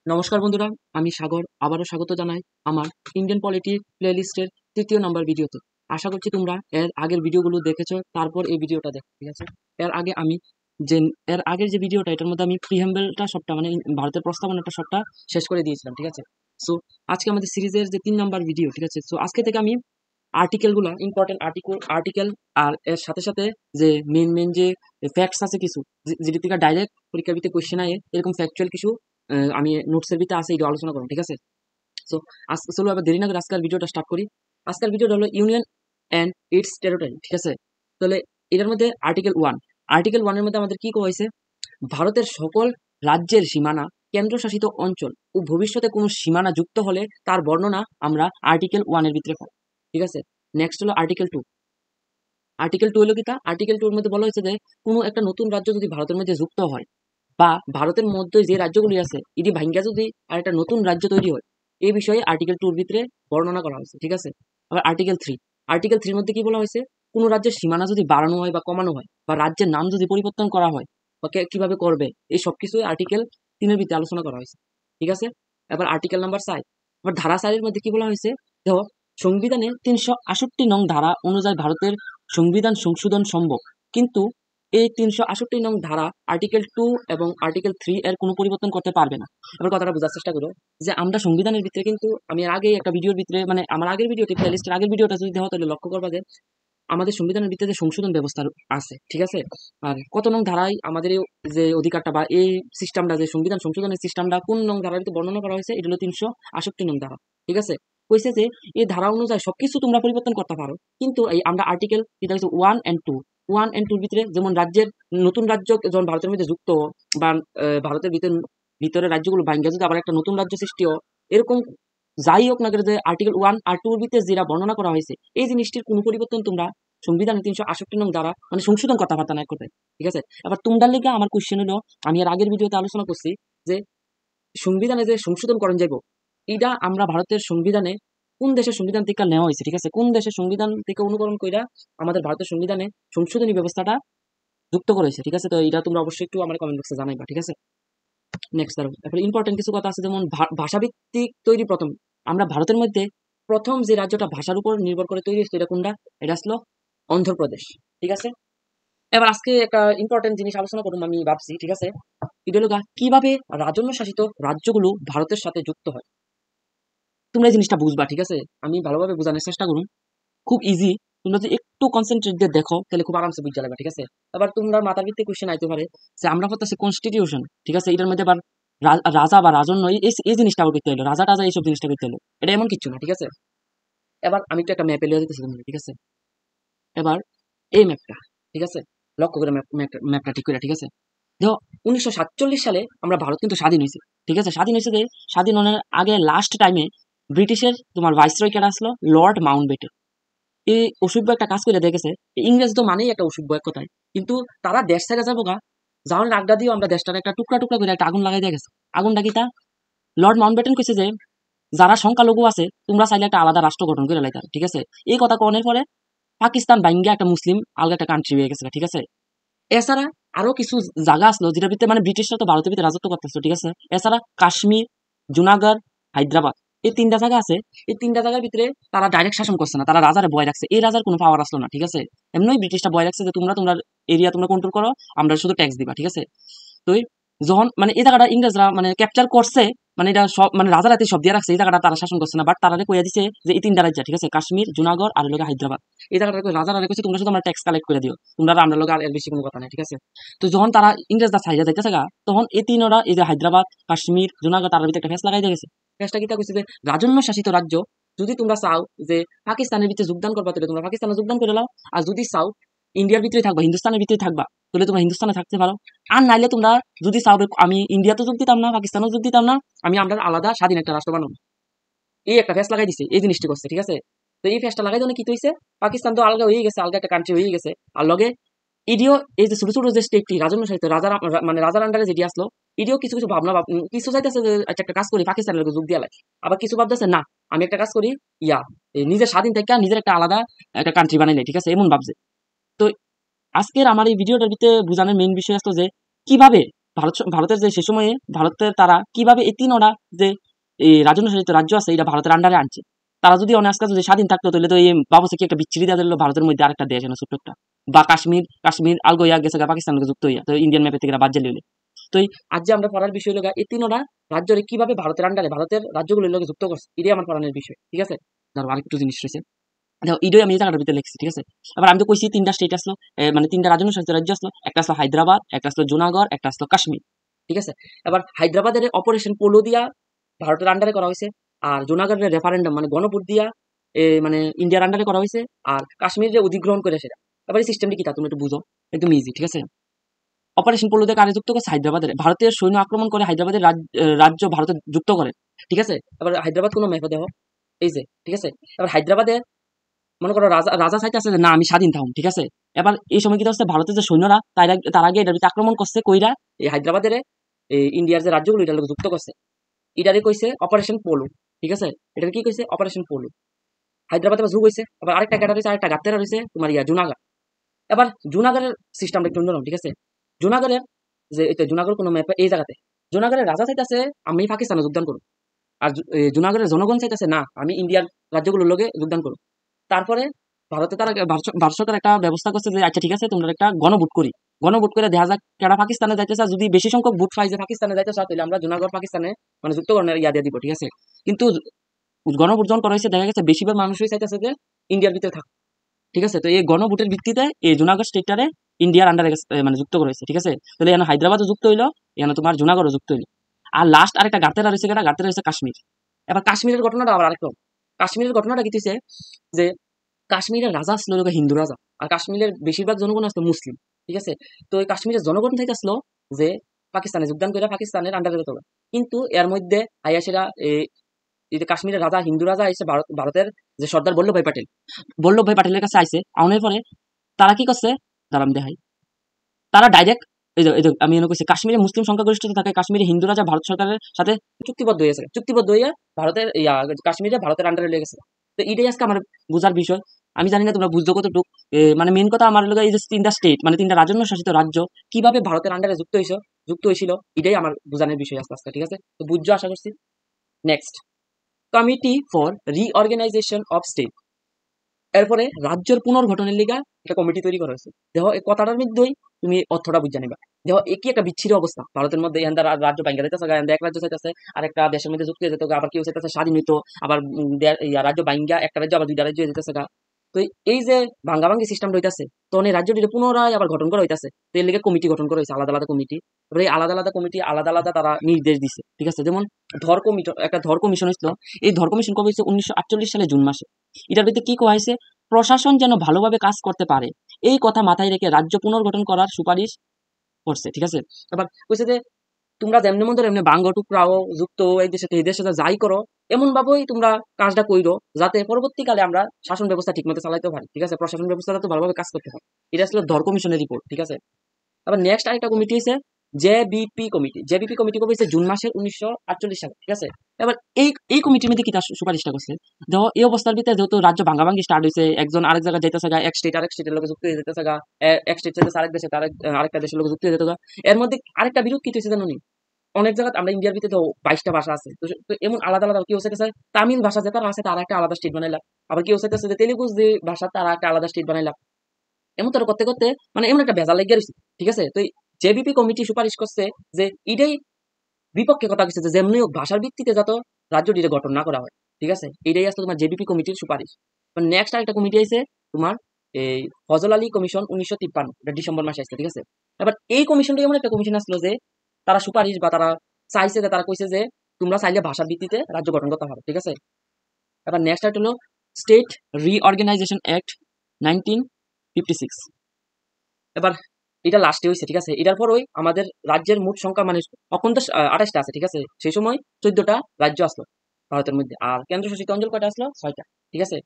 নমস্কার বন্ধুরা, আমি সাগর আবারও স্বাগত জানাই আমার ইন্ডিয়ান পলিটি প্লেলিস্টের ৩য় নম্বর ভিডিওতে। আশা করছি তোমরা এর আগের ভিডিওগুলো দেখেছো, তারপর এই ভিডিওটা দেখো, ঠিক আছে? এর আগে আমি যে এর আগের যে ভিডিওটা, এটার মধ্যে আমি প্রিহেম্বলটা সবটা মানে ভারতের প্রস্তাবনাটা সবটা শেষ করে দিয়েছিলাম, ঠিক আছে? সো আজকে আমাদের সিরিজের যে ৩ নম্বর ভিডিও, ঠিক আছে? সো আজকে থেকে আমি আর্টিকেলগুলো, ইম্পর্টেন্ট আর্টিকেল আর এর সাথে সাথে যে মেন যে ফ্যাক্টস আছে কিছু, যেটি থেকে ডাইরেক্ট পরীক্ষার ভিত্তিতে কোয়েশ্চেন আয়ে, এরকম ফ্যাকচুয়াল কিছু আমি নোটসের ভিতরে আছে, এটা আলোচনা করবো, ঠিক আছে? সো আজকে চলো আবার দেরি না করে আজকের ভিডিওটা স্টার্ট করি। আজকের ভিডিওটা হলো ইউনিয়ন অ্যান্ড ইটস টেরিটরি, ঠিক আছে? তাহলে এটার মধ্যে আর্টিকেল 1 এর মধ্যে আমাদের কি করা হয়েছে? ভারতের সকল রাজ্যের সীমানা, কেন্দ্রশাসিত অঞ্চল ও ভবিষ্যতে কোনো সীমানা যুক্ত হলে তার বর্ণনা আমরা আর্টিকেল 1 এর ভিতরে পাই, ঠিক আছে? নেক্সট হলো আর্টিকেল 2 হলো কি? আর্টিকেল 2 এর মধ্যে বলা হয়েছে যে কোনো একটা নতুন রাজ্য যদি ভারতের মধ্যে যুক্ত হয়, বা ভারতের মধ্যে যে রাজ্যগুলি আছে এটি ভাঙ্গা যদি আর একটা নতুন রাজ্য তৈরি হয়, এই বিষয়ে আর্টিকেল 2 এর ভিতরে বর্ণনা করা হয়েছে, ঠিক আছে? আবার আর্টিকেল 3 এর মধ্যে কি বলা হয়েছে? কোনো রাজ্যের সীমানা যদি বাড়ানো হয় বা কমানো হয়, বা রাজ্যের নাম যদি পরিবর্তন করা হয়, বা কিভাবে করবে, এই সবকিছু আর্টিকেল 3 এর ভিতরে আলোচনা করা হয়েছে, ঠিক আছে? এবার আর্টিকেল নাম্বার 4, আবার ধারা 4 এর মধ্যে কি বলা হয়েছে? দেখো, সংবিধানে ৩৬৮ নং ধারা অনুযায়ী ভারতের সংবিধান সংশোধন সম্ভব, কিন্তু এই ৩৬৮ নং ধারা আর্টিকেল 2 এবং আর্টিকেল 3 এর কোনো পরিবর্তন করতে পারবে না। এবার কথাটা বোঝার চেষ্টা করো যে আমরা সংবিধানের ভিতরে কিন্তু, আমি এর আগে একটা ভিডিওর ভিতরে মানে আমার আগের ভিডিওটি প্লেলিস্টের আগের ভিডিওটা যদি দেখো তাহলে লক্ষ্য করবা যে আমাদের সংবিধানের ভিতরে যে সংশোধন ব্যবস্থা আছে, ঠিক আছে? আর কত নং ধারায় আমাদের এই যে অধিকারটা বা এই সিস্টেমটা, যে সংবিধান সংশোধনের সিস্টেমটা কোন নং ধারার ভিতরে বর্ণনা করা হয়েছে, এটা হলো ৩৬৮ নং ধারা, ঠিক আছে? কইছে যে এই ধারা অনুযায়ী সবকিছু তোমরা পরিবর্তন করতে পারো, কিন্তু এই আমরা আর্টিকেল, এটা হচ্ছে 1 and 2 ভিতরে, যেমন রাজ্যের নতুন রাজ্য যখন ভারতের মধ্যে যুক্ত, বা ভারতের ভিতরে রাজ্যগুলো ভাঙ্গা যদি আবার একটা নতুন রাজ্য সৃষ্টি হয়, এরকম যাই হোক না কেন, যে আর্টিকেল 1 আর 2 এর ভিতরে যেটা বর্ণনা করা হয়েছে, এই জিনিসটির কোনো পরিবর্তন তোমরা সংবিধানের ৩৬৮ নং দ্বারা মানে সংশোধন করতে পারতা না, এক কথায়, ঠিক আছে? এবার তোমরা লিগে আমার কোশ্চেন হলো, আমি এর আগের ভিডিওতে আলোচনা করছি যে সংবিধানে যে সংশোধন করেন যাইব, এটা আমরা ভারতের সংবিধানে কোন দেশের সংবিধান থেকে নেওয়া হয়েছে, ঠিক আছে? কোন দেশের সংবিধান থেকে অনুকরণ কইরা আমাদের ভারতের সংবিধানে সংশোধনী ব্যবস্থাটা যুক্ত করেছে, ঠিক আছে? তো এটা তোমরা অবশ্যই একটু আমার কমেন্ট বক্সে জানাইবা, ঠিক আছে? নেক্সট ধরো, তারপরে ইম্পর্টেন্ট কিছু কথা আছে, যেমন ভাষাভিত্তিক তৈরি প্রথম, আমরা ভারতের মধ্যে প্রথম যে রাজ্যটা ভাষার উপর নির্ভর করে তৈরি হয়েছে, এটা কোনটা? এটা আসলো অন্ধ্রপ্রদেশ, ঠিক আছে? এবার আজকে একটা ইম্পর্টেন্ট জিনিস আলোচনা করুন আমি ভাবছি, ঠিক আছে? এটা হলো কিভাবে রাজন্য শাসিত রাজ্যগুলো ভারতের সাথে যুক্ত হয়। তোমরা এই জিনিসটা বুঝবা, ঠিক আছে? আমি ভালোভাবে বোঝানোর চেষ্টা করুন, খুব ইজি। তোমরা যদি একটু কনসেন্ট্রেট দিয়ে দেখো তাহলে খুব আরামসে বুঝতে লাগবে, ঠিক আছে? আবার তোমরা মাথার ভিত্তিক কোশ্চেন আইতে পারে যে আমরা করতেছি কনস্টিটিউশন, ঠিক আছে? এটার মধ্যে আবার রাজা বা রাজন্য এই জিনিসটা আবার করতে হলো, রাজা টাজা এইসব জিনিসটা করতে হলো, এটা এমন কিছু না, ঠিক আছে? এবার আমি একটু একটা ম্যাপে লিয়ে দিতেছি তোমাদের, ঠিক আছে? এবার এই ম্যাপটা, ঠিক আছে? লক্ষ্য করে ম্যাপটা ঠিক করে, ঠিক আছে? দেখো, ১৯৪৭ সালে আমরা ভারত কিন্তু স্বাধীন হয়েছে, ঠিক আছে? স্বাধীন হয়েছে যে স্বাধীন হওয়ার আগে লাস্ট টাইমে ব্রিটিশের তোমার ভাইসরয় কেনা আসলো, লর্ড মাউন্টব্যাটেন। এই অসভ্য একটা কাজ করে দেখেছে, ইংরেজ তো মানেই একটা অসভ্য এক কথায়, কিন্তু তারা দেশ ছেড়ে যাবো যাওয়ার আড্ডা দিয়ে আমরা দেশটার একটা টুকরা টুকরা করে একটা আগুন লাগাই দিয়ে গেছে। আগুনটা কি? তা লর্ড মাউন্টব্যাটেন কইছে যে যারা সংখ্যালঘু আছে তোমরা চাইলে একটা আলাদা রাষ্ট্র গঠন করে লাইতা, ঠিক আছে? এই কথা কনের পরে পাকিস্তান ভাঙ্গা একটা মুসলিম আলাদা একটা কান্ট্রি হয়ে গেছে, ঠিক আছে? এছাড়া আরো কিছু জায়গা আসলো যেটার ভিতরে মানে ব্রিটিশরা তো ভারতের ভিতরে রাজত্ব করতেছে, ঠিক আছে? এছাড়া কাশ্মীর, জুনাগড়, হায়দ্রাবাদ, এই 3টা জায়গা আছে। এই 3টা জায়গার ভিতরে তারা ডাইরেক্ট শাসন করছে না, তারা রাজারে বয় রাখছে। এই রাজার কোনো পাওয়ার আসলো না, ঠিক আছে? এমনি ব্রিটিশরা বয় রাখছে যে তোমরা তোমার এরিয়া তোমরা কন্ট্রোল করো, আমরা শুধু ট্যাক্স দিবা, ঠিক আছে? তো যখন মানে এই জায়গাটা ইংরেজরা মানে ক্যাপচার করছে, মানে এটা সব মানে রাজারাতে সব দিয়ে রাখছে, এই জায়গাটা তারা শাসন করছে না, বাট তারা কইয়া দিছে যে এই 3টা রাজ্য, ঠিক আছে? কাশ্মীর, জুনাগড় আর লোকে হায়দ্রাবাদ, এই জায়গাটা রাজারা কইছে তোমরা শুধু আমরা ট্যাক্স কালেক্ট করে দিও, তোমরা আমরা লোক আর এর বেশি কোনো কথা নাই, ঠিক আছে? তো যখন তারা ইংরেজরা ছাইরা যাইতেছে তখন এই 3ওরা, এই যে হায়দ্রাবাদ, কাশ্মীর, জুনাগড়, তার ভিতরে একটা ফেস লাগাই দিয়ে গেছে। ফেসটা কিতা কইছে যে রাজন্য শাসিত রাজ্য যদি তোমরা চাও যে পাকিস্তানের ভিতরে যোগদান করবা, তাহলে তোমরা পাকিস্তানে যোগদান করে নাও, আর যদি চাও ইন্ডিয়ার ভিতরে থাকবা, হিন্দুস্তানের ভিতরে থাকবা, তাহলে তোমরা হিন্দুস্তানে থাকতে পারো। আর নাইলে তোমরা যদি চাও আমি ইন্ডিয়াতে যোগ দিতাম না, পাকিস্তানেও যোগ দিতাম না, আমরা আলাদা স্বাধীন একটা রাষ্ট্র বানাবো, এই একটা ফেস লাগাই দিছে, এই জিনিসটি করছে, ঠিক আছে? তো এই ফেসটা লাগাই দেওয়া কি হয়েছে, পাকিস্তান তো আলগা হয়ে গেছে, আলগা একটা কান্ট্রি হয়ে গেছে, আর লগে ইডিও এই যে ছোট ছোট যে স্টেটটি রাজন্য সাহিত্য মানে রাজার আন্ডারে যেটি আসলো, ইডিও কিছু কিছু ভাবনা কিছু চাইতেছে যে আচ্ছা একটা কাজ করি পাকিস্তানের লোক যোগ দিয়ে লাগে, আবার কিছু ভাবতেছে না আমি একটা কাজ করি নিজের স্বাধীন থেকে নিজের একটা আলাদা একটা কান্ট্রি বানাইলে, ঠিক আছে? এমন ভাবছে। তো আজকের আমার এই ভিডিওটার ভিতরে বোঝানোর মেইন বিষয় আসলো যে কিভাবে ভারতের যে সে সময়ে ভারতের তারা কিভাবে এই তিনটা যে এই রাজন্য শাসিত রাজ্য আছে এটা ভারতের আন্ডারে আনছে। তারা যদি অনেক আজকে যদি স্বাধীন থাকতো তাহলে তো এই বাবুসে কি একটা বিচ্ছিরি দেওয়া দিল ভারতের মধ্যে আরেকটা দেশ এনে ছোট্ট একটা, বা কাশ্মীর আলগোয়া গেছে পাকিস্তানকে যুক্ত হইয়া তো ইন্ডিয়ান ম্যাপের থেকে বাদ দিলে। তো আজ যে আমরা পড়ার বিষয় লগা এই তিনটা রাজ্যরে কিভাবে ভারতের আন্ডারে ভারতের রাজ্যগুলোর লগে যুক্ত করছে এটাই আমার পড়ানোর বিষয়, ঠিক আছে। ধরো আরেকটু জিনিস রয়েছে, দেখো ইডোই আমি এই জায়গাটার ভিতরে লিখছি, ঠিক আছে। এবার আমি তো কইছি তিনটা স্টেট আসলো, মানে তিনটা রাজন্য শাসিত রাজ্য আসলো, একটা আসলো হায়দ্রাবাদ, একটা আসলো জুনাগড়, একটা আসলো কাশ্মীর, ঠিক আছে। এবার হায়দ্রাবাদের অপারেশন পোলো দিয়া ভারতের আন্ডারে করা হয়েছে, আর জুনাগড়ের রেফারেন্ডাম মানে গণভোট দিয়া মানে ইন্ডিয়ার আন্ডারে করা হয়েছে, আর কাশ্মীরে অধিগ্রহণ করে সেটা। এবার এই সিস্টেমটা কি তা তুমি একটু বুঝো, একদম ইজি, ঠিক আছে। অপারেশন পোলো দিয়ে কারে যুক্ত করছে? হায়দ্রাবাদের। ভারতীয় সৈন্য আক্রমণ করে হায়দ্রাবাদের রাজ্য ভারতে যুক্ত করে, ঠিক আছে। এবার হায়দ্রাবাদ কোনো ম্যাপে দেখো, এই যে, ঠিক আছে। এবার হায়দ্রাবাদে মনে করো রাজা রাজা চাইতেছে যে না আমি স্বাধীন থাকুন, ঠিক আছে। এবার এই সময় কি হচ্ছে, ভারতের যে সৈন্যরা তার আগে এটার ভিতরে আক্রমণ করছে কইরা এই হায়দ্রাবাদের এই ইন্ডিয়ার যে রাজ্যগুলো এটার লোক যুক্ত করছে, এটারে কইছে অপারেশন পোলো, ঠিক আছে। এটার কি কইছে? Operation polo. হায়দ্রাবাদে আবার যুগ হয়েছে, আবার আরেকটা ক্যাডার হয়েছে, আরেকটা গাত্তেরা রয়েছে তোমার জুনাগড়। এবার জুনাগড়ের সিস্টেমটা একটু অন্যরকম, ঠিক আছে। জুনাগড়ের যে এটা জুনাগড় কোনো ম্যাপে এই জায়গাতে জুনাগড়ের রাজা চাইতেছে আমি পাকিস্তানে যোগদান করুন, আর জুনাগড়ের জনগণ চাইতেছে না আমি ইন্ডিয়ার রাজ্যগুলোর লগে যোগদান করুন। তারপরে ভারতে তারা ভারত সরকার একটা ব্যবস্থা করছে যে আচ্ছা ঠিক আছে তোমরা একটা গণভোট করি, গণভোট করে দেখা যাক কেডা পাকিস্তানে যাইতেছে, যদি বেশি সংখ্যক ভোট পাই যে পাকিস্তানে যাইতেছে তাহলে আমরা জুনাগড় পাকিস্তানে মানে যুক্তকরণের ইয়া দিয়ে দিব, ঠিক আছে। কিন্তু গণভোট যখন করা হয়েছে দেখা গেছে বেশিরভাগ মানুষই চাইতেছে যে ইন্ডিয়ার ভিতরে থাক, ঠিক আছে। তো এই গণভোটের ভিত্তিতে এই জুনাগড় স্টেটটারে ইন্ডিয়ার আন্ডারে মানে যুক্ত করেছে, ঠিক আছে। তাহলে এখানে হায়দ্রাবাদও যুক্ত হইলো, এখানে তোমার জুনাগড়ও যুক্ত হইলো। আর লাস্ট আরেকটা গাতেরা রয়েছে, কেটা গাতেরা রয়েছে কাশ্মীর। এবার কাশ্মীরের ঘটনাটা আবার আরেকরকম। কাশ্মীরের ঘটনাটা কি হইছে যে কাশ্মীরের রাজা আসলো হিন্দু রাজা, আর কাশ্মীরের বেশিরভাগ জনগণ আসলো মুসলিম, ঠিক আছে। তো এই কাশ্মীরের জনগণ থেকে আসলো যে পাকিস্তানে যোগদান করে পাকিস্তানের আন্ডারে যেতে হবে। কিন্তু এর মধ্যে আইয়াসেরা এই যে কাশ্মীরের রাজা হিন্দু রাজা এসে ভারতের যে সর্দার বল্লভ ভাই পাটেলের কাছে আইসে, আউনের পরে তারা কি করছে দাঁড়ান দেখাই, তারা ডাইরেক্ট এই যে আমি এনে কইছি কাশ্মীরে মুসলিম সংখ্যাগরিষ্ঠতা থাকে, কাশ্মীরে হিন্দু রাজা ভারত সরকারের সাথে চুক্তিবদ্ধ হয়ে ভারতের কাশ্মীরে ভারতের আন্ডারে লেগে গেছে। তো এটাই আজকে আমার বুঝার বিষয়। আমি জানি না তোমরা বুঝছো কতটুক। মানে মেন কথা আমার লোক এই যে তিনটা স্টেট মানে তিনটা রাজন্য শাসিত রাজ্য কিভাবে ভারতের আন্ডারে যুক্ত হয়েছিল এটাই আমার বুঝানোর বিষয় আস্তে আস্তে, ঠিক আছে। তো বুঝছো আশা করছি। Next, committee for reorganisation of state. এরপরে রাজ্যের পুনর্গঠনের লিগা একটা কমিটি তৈরি করা হয়েছে। দেখো এই কথাটার মধ্যেই তুমি অর্থটা বুঝে নিবা। দেখো একই একটা বিচ্ছিন্ন অবস্থা ভারতের মধ্যে, এখান রাজ্য ভাঙ্গা যাইতেছে, এক রাজ্য চাইতেছে আর একটা দেশের মধ্যে যুক্ত হয়ে যেত, আবার কেউ চাইতেছে স্বাধীন হইতো, আবার রাজ্য ভাঙ্গা একটা রাজ্য আবার দুইটা রাজ্য হয়ে যেতেছে। তো এই যে ভাঙ্গাভাঙ্গি সিস্টেমটা হইতাছে, তখন এই রাজ্যটিতে পুনরায় আবার গঠন করা হইতাছে। তো এর লিগে কমিটি গঠন করা হয়েছে, আলাদা আলাদা কমিটি। এবার এই আলাদা আলাদা কমিটি আলাদা আলাদা তারা নির্দেশ দিছে, ঠিক আছে। যেমন ধর কমিশন হইছিল। এই ধর কমিশন কবে হয়েছে? 1948 সালে জুন মাসে। এটার ভিতরে কি কোয়া হয়েছে? প্রশাসন যেন ভালোভাবে কাজ করতে পারে এই কথা মাথায় রেখে রাজ্য পুনর্গঠন করার সুপারিশ করছে, ঠিক আছে। এবার কইছে যে তোমরা যেমনি মন ধরো এমনি ভাঙ্গ টুকরাও যুক্ত এই দেশে যাই করো এমন ভাবেই তোমরা কাজটা কইরো যাতে পরবর্তীকালে আমরা শাসন ব্যবস্থা ঠিক মতো চালাইতে পারি, ঠিক আছে। প্রশাসন ব্যবস্থাটা তো ভালোভাবে কাজ করতে পারে। এটা আসলে ধর কমিশনের রিপোর্ট, ঠিক আছে। আবার নেক্সট আরেকটা কমিটি হয়েছে জেবিপি কমিটি কবে হয়েছে? জুন মাসের 1948 সালে, ঠিক আছে। এবার এই কমিটির মধ্যে কি তার সুপারিশটা করছে? দেখো এই অবস্থার ভিতরে যেহেতু রাজ্য ভাঙ্গাভাঙ্গি স্টার্ট হয়েছে, একজন আরেক জায়গায় যাইতেছে গা, এক স্টেট আরেক স্টেটের লোক যুক্ত হয়ে যেতেছে গা, এক স্টেট থেকে আরেক দেশে আরেকটা দেশের লোক যুক্ত হয়ে যেতে গা। এর মধ্যে আরেকটা বিরোধ কি হয়েছে জানো নি? অনেক জায়গায় আমরা ইন্ডিয়ার ভিতরে তো 22টা ভাষা আছে, তো এমন আলাদা আলাদা কেউ চাইতেছে তামিল ভাষা যেটা আছে তার একটা আলাদা স্টেট বানাইলাম, আবার কেউ চাইতেছে যে তেলুগু যে ভাষা তার একটা আলাদা স্টেট বানাইলাম। এমন তোর করতে করতে মানে এমন একটা ভেজাল লেগে গেছে, ঠিক আছে। তো জেবিপি কমিটি সুপারিশ করছে যে এটাই বিপক্ষে কথা কিছু যে যেমনি হোক ভাষার ভিত্তিতে যত রাজ্যটিতে গঠন না করা হয়, ঠিক আছে। এটাই আসলে তোমার জেবিপি কমিটির সুপারিশ। নেক্সট আরেকটা কমিটি আছে তোমার এই ফজল আলী কমিশন 1953, এটা ডিসেম্বর মাসে আসছে, ঠিক আছে। এবার এই কমিশনটা এমন একটা কমিশন আসলো যে তারা সুপারিশ বা তারা চাইছে যে তারা কইছে যে তোমরা চাইলে ভাষার ভিত্তিতে রাজ্য গঠন করতে পারো, ঠিক আছে। এবার নেক্সট আরেকটা হলো স্টেট রিঅর্গানাইজেশন অ্যাক্ট 1956। এবার এটা লাস্টে হয়েছে, ঠিক আছে। এটার পরই আমাদের রাজ্যের মোট সংখ্যা মানে তখন তো 28টা আছে, ঠিক আছে। সেই সময় 14টা রাজ্য আসলো ভারতের মধ্যে, আর কেন্দ্রশাসিত অঞ্চল কয়টা আসলো? 6টা, ঠিক আছে।